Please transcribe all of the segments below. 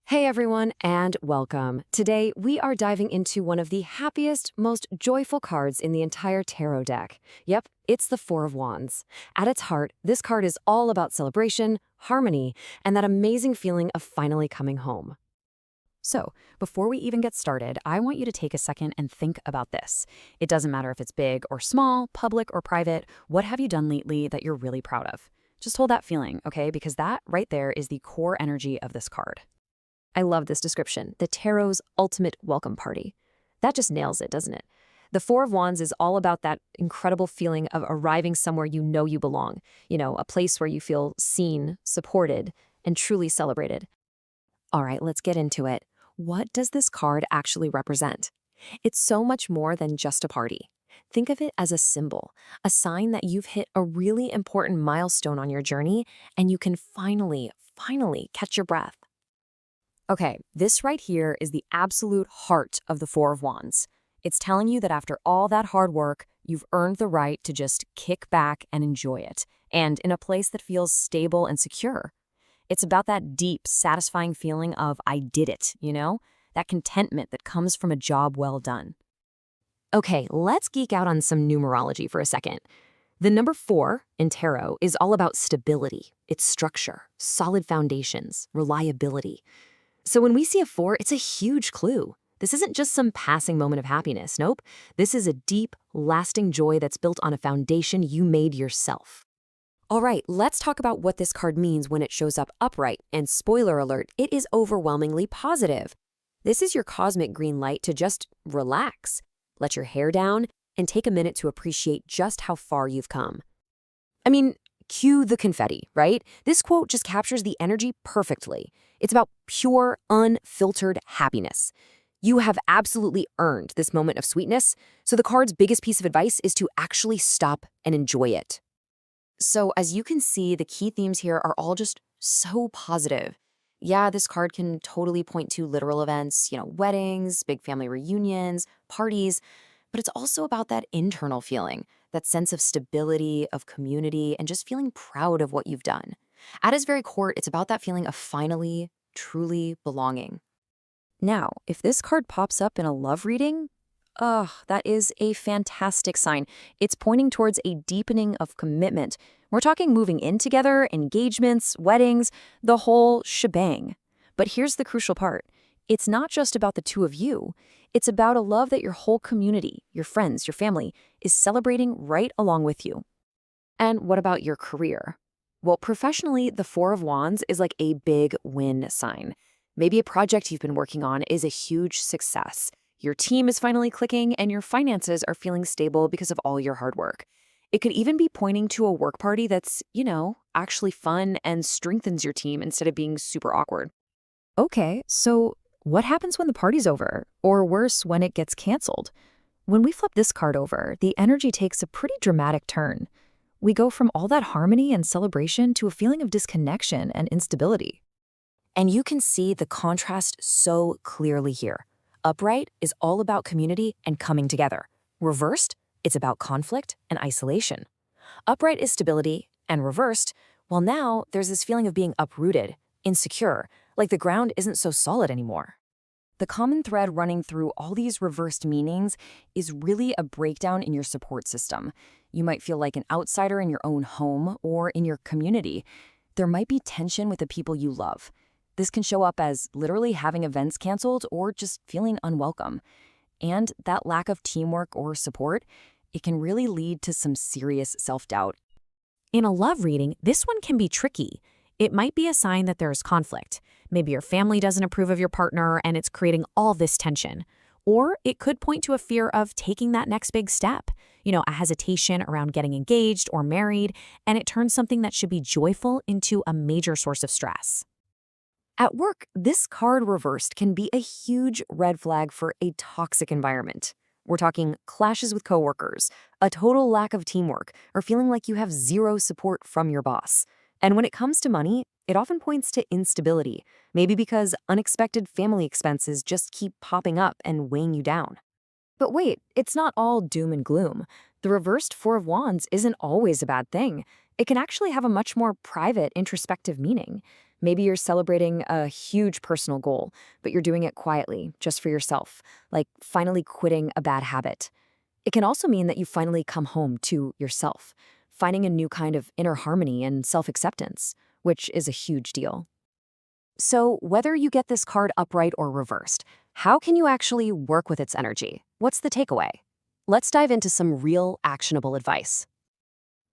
Hey everyone, and welcome. Today, we are diving into one of the happiest, most joyful cards in the entire tarot deck. Yep, it's the Four of Wands. At its heart, this card is all about celebration, harmony, and that amazing feeling of finally coming home. So, before we even get started, I want you to take a second and think about this. It doesn't matter if it's big or small, public or private, what have you done lately that you're really proud of? Just hold that feeling, okay? Because that right there is the core energy of this card. I love this description, the tarot's ultimate welcome party. That just nails it, doesn't it? The Four of Wands is all about that incredible feeling of arriving somewhere you know you belong, a place where you feel seen, supported, and truly celebrated. All right, let's get into it. What does this card actually represent? It's so much more than just a party. Think of it as a symbol, a sign that you've hit a really important milestone on your journey and you can finally catch your breath. Okay, this right here is the absolute heart of the Four of Wands. It's telling you that after all that hard work, you've earned the right to just kick back and enjoy it, and in a place that feels stable and secure. It's about that deep, satisfying feeling of, I did it, that contentment that comes from a job well done. Okay, let's geek out on some numerology for a second. The number 4 in tarot is all about stability, its structure, solid foundations, reliability. So when we see a 4, it's a huge clue. This isn't just some passing moment of happiness. Nope. This is a deep, lasting joy that's built on a foundation you made yourself. All right, let's talk about what this card means when it shows up upright. And spoiler alert, it is overwhelmingly positive. This is your cosmic green light to just relax, let your hair down, and take a minute to appreciate just how far you've come. I mean, cue the confetti, right? This quote just captures the energy perfectly. It's about pure, unfiltered happiness. You have absolutely earned this moment of sweetness, so the card's biggest piece of advice is to actually stop and enjoy it. So as you can see, the key themes here are all just so positive. Yeah, this card can totally point to literal events, weddings, big family reunions, parties, but it's also about that internal feeling, that sense of stability, of community, and just feeling proud of what you've done. At its very core, it's about that feeling of finally, truly belonging. Now, if this card pops up in a love reading, that is a fantastic sign. It's pointing towards a deepening of commitment. We're talking moving in together, engagements, weddings, the whole shebang. But here's the crucial part. It's not just about the two of you. It's about a love that your whole community, your friends, your family, is celebrating right along with you. And what about your career? Well, professionally, the Four of Wands is like a big win sign. Maybe a project you've been working on is a huge success. Your team is finally clicking and your finances are feeling stable because of all your hard work. It could even be pointing to a work party that's, actually fun and strengthens your team instead of being super awkward. Okay, so what happens when the party's over? Or worse, when it gets canceled? When we flip this card over, the energy takes a pretty dramatic turn. We go from all that harmony and celebration to a feeling of disconnection and instability. And you can see the contrast so clearly here. Upright is all about community and coming together. Reversed, it's about conflict and isolation. Upright is stability, and reversed, well, now there's this feeling of being uprooted, insecure, like the ground isn't so solid anymore. The common thread running through all these reversed meanings is really a breakdown in your support system. You might feel like an outsider in your own home or in your community. There might be tension with the people you love. This can show up as literally having events canceled or just feeling unwelcome. And that lack of teamwork or support, it can really lead to some serious self-doubt. In a love reading, this one can be tricky. It might be a sign that there's conflict. Maybe your family doesn't approve of your partner and it's creating all this tension. Or it could point to a fear of taking that next big step, a hesitation around getting engaged or married, and it turns something that should be joyful into a major source of stress. At work, this card reversed can be a huge red flag for a toxic environment. We're talking clashes with coworkers, a total lack of teamwork, or feeling like you have zero support from your boss. And when it comes to money, it often points to instability, maybe because unexpected family expenses just keep popping up and weighing you down. But wait, it's not all doom and gloom. The reversed Four of Wands isn't always a bad thing. It can actually have a much more private, introspective meaning. Maybe you're celebrating a huge personal goal, but you're doing it quietly, just for yourself, like finally quitting a bad habit. It can also mean that you finally come home to yourself, finding a new kind of inner harmony and self-acceptance, which is a huge deal. So, whether you get this card upright or reversed, how can you actually work with its energy? What's the takeaway? Let's dive into some real actionable advice.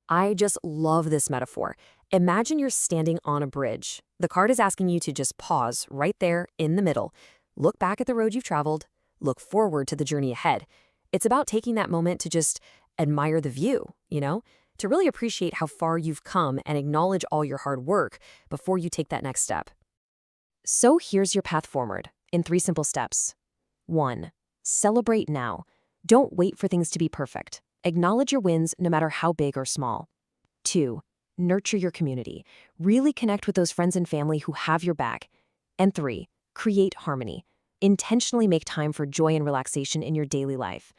I just love this metaphor. Imagine you're standing on a bridge. The card is asking you to just pause right there in the middle. Look back at the road you've traveled, look forward to the journey ahead. It's about taking that moment to just admire the view, to really appreciate how far you've come and acknowledge all your hard work before you take that next step. So here's your path forward in 3 simple steps. 1. Celebrate now. Don't wait for things to be perfect. Acknowledge your wins no matter how big or small. 2. Nurture your community. Really connect with those friends and family who have your back. And 3. Create harmony. Intentionally make time for joy and relaxation in your daily life.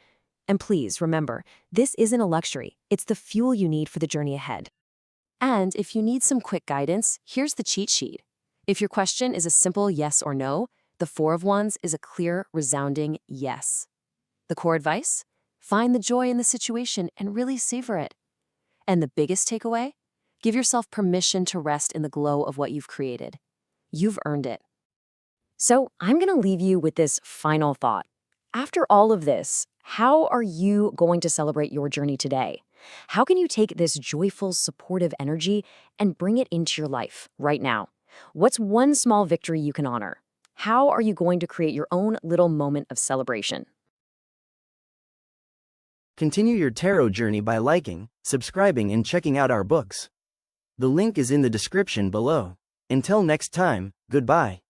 And please remember, this isn't a luxury. It's the fuel you need for the journey ahead. And if you need some quick guidance, here's the cheat sheet. If your question is a simple yes or no, the 4 of Wands is a clear, resounding yes. The core advice? Find the joy in the situation and really savor it. And the biggest takeaway? Give yourself permission to rest in the glow of what you've created. You've earned it. So I'm going to leave you with this final thought. After all of this, how are you going to celebrate your journey today? How can you take this joyful, supportive energy and bring it into your life right now? What's one small victory you can honor? How are you going to create your own little moment of celebration? Continue your tarot journey by liking, subscribing, and checking out our books. The link is in the description below. Until next time, goodbye.